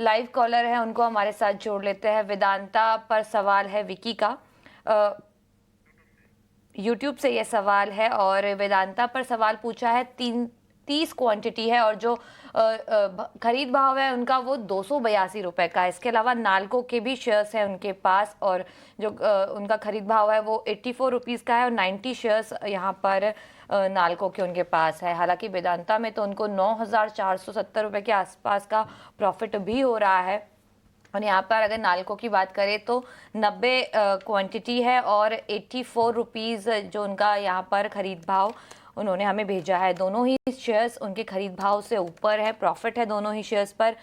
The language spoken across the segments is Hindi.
लाइव कॉलर है उनको हमारे साथ जोड़ लेते हैं। वेदांता पर सवाल है विकी का। यूट्यूब से ये सवाल है और वेदांता पर सवाल पूछा है। 30 क्वांटिटी है और जो खरीद भाव है उनका वो 282 रुपए का है। इसके अलावा नाल्को के भी शेयर्स हैं उनके पास और जो उनका खरीद भाव है वो 84 रुपीज़ का है और 90 शेयर्स यहाँ पर नाल्को के उनके पास है। हालांकि वेदांता में तो उनको 9,470 रुपये के आसपास का प्रॉफिट भी हो रहा है। और यहाँ पर अगर नाल्को की बात करें तो 90 क्वांटिटी है और 84 रुपीज़ जो उनका यहाँ पर खरीद भाव उन्होंने हमें भेजा है। दोनों ही शेयर्स उनके खरीद भाव से ऊपर है, प्रॉफिट है दोनों ही शेयर्स पर।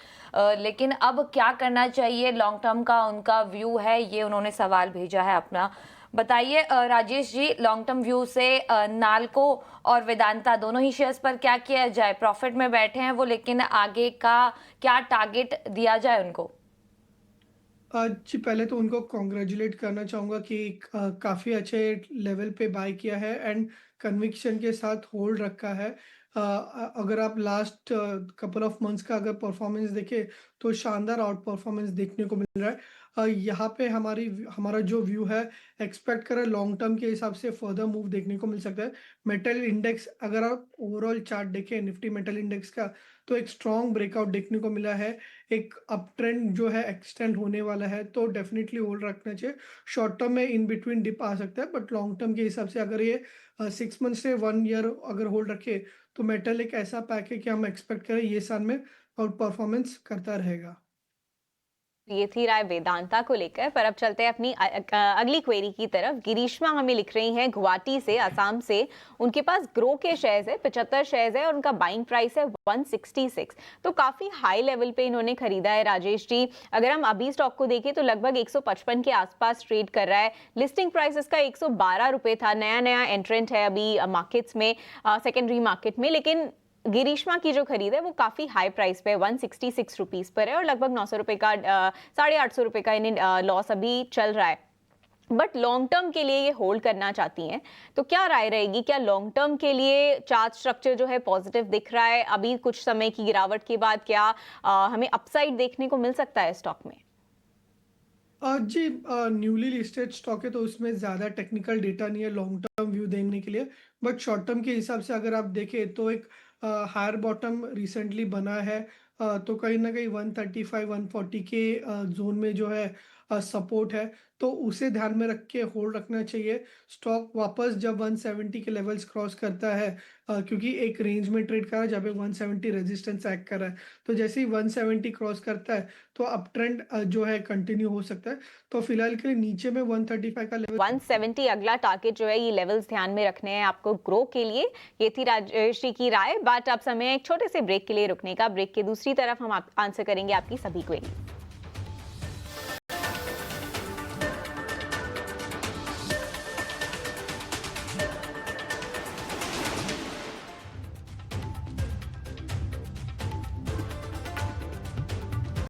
लेकिन अब क्या करना चाहिए, लॉन्ग टर्म का उनका व्यू है, ये उन्होंने सवाल भेजा है अपना। बताइए Rajesh ji, long term view से नाल्को और वेदांता दोनों ही शेयर्स पर क्या किया जाए? प्रॉफिट में बैठे हैं वो, लेकिन आगे का क्या टारगेट दिया जाए उनको? जी, पहले तो उनको कॉन्ग्रेचुलेट करना चाहूँगा कि काफ़ी अच्छे लेवल पे बाय किया है एंड कन्विक्शन के साथ होल्ड रखा है। अगर आप लास्ट कपल ऑफ मंथ्स का अगर परफॉर्मेंस देखें तो शानदार आउट परफॉर्मेंस देखने को मिल रहा है। यहाँ पे हमारा जो व्यू है, एक्सपेक्ट करें लॉन्ग टर्म के हिसाब से फर्दर मूव देखने को मिल सकता है। मेटल इंडेक्स अगर आप ओवरऑल चार्ट देखें निफ्टी मेटल इंडेक्स का, तो एक स्ट्रॉन्ग ब्रेकआउट देखने को मिला है। एक अप ट्रेंड जो है एक्सटेंड होने वाला है, तो डेफिनेटली होल्ड रखना चाहिए। शॉर्ट टर्म में इन बिटवीन डिप आ सकता है, बट लॉन्ग टर्म के हिसाब से अगर ये 6 मंथ से 1 ईयर अगर होल्ड रखे तो मेटल एक ऐसा पैक है कि हम एक्सपेक्ट करें ये साल में आउट परफॉर्मेंस करता रहेगा। ये थी राय वेदांता को लेकर। पर अब चलते हैं अपनी अगली क्वेरी की तरफ। गिरीश्मा हमें लिख रही हैं गुवाहाटी से, असम से। उनके पास ग्रो के शेयर्स है, 75 शेयर्स है और उनका बाइंग प्राइस है 166। तो काफी हाई लेवल पे इन्होंने खरीदा है। राजेश जी, अगर हम अभी स्टॉक को देखें तो लगभग 155 के आसपास ट्रेड कर रहा है। लिस्टिंग प्राइस इसका 112 रुपए था। नया नया एंट्रेंट है अभी मार्केट्स में, सेकेंडरी मार्केट में। लेकिन गिरीश्मा की जो खरीद है वो काफी हाई प्राइस पे 166 रुपीज पर है और लगभग 900 रुपए का 850 रुपए का इन्हें लॉस अभी चल रहा है। बट लॉन्ग टर्म के लिए ये होल्ड करना चाहती हैं, तो क्या राय रहेगी? क्या लॉन्ग टर्म के लिए चार्ट स्ट्रक्चर जो है पॉजिटिव दिख रहा है? अभी कुछ समय की गिरावट के बाद क्या हमें अपसाइड देखने को मिल सकता है स्टॉक में? जी, न्यूली लिस्टेड स्टॉक है तो उसमें ज़्यादा टेक्निकल डेटा नहीं है लॉन्ग टर्म व्यू देने के लिए। बट शॉर्ट टर्म के हिसाब से अगर आप देखें तो एक हायर बॉटम रिसेंटली बना है। तो कहीं ना कहीं 135 140 के जोन में जो है सपोर्ट है, तो उसे ध्यान में रख के होल्ड रखना चाहिए। स्टॉक वापस जब 170 के लेवल्स क्रॉस करता है, क्योंकि एक रेंज में ट्रेड कर रहा है जहाँ पे 170 रेजिस्टेंस एक्ट कर रहा है, तो जैसे ही 170 क्रॉस करता है तो अप ट्रेंड जो है कंटिन्यू हो सकता है। तो फिलहाल के लिए नीचे में 135 का लेवल 170 अगला टारगेट जो है, ये लेवल्स ध्यान में रखने हैं आपको ग्रो के लिए। ये थी राजेश जी की राय। बट अब समय एक छोटे से ब्रेक के लिए रुकने का। ब्रेक के दूसरी तरफ हम आंसर करेंगे आपकी सभी क्वेरी।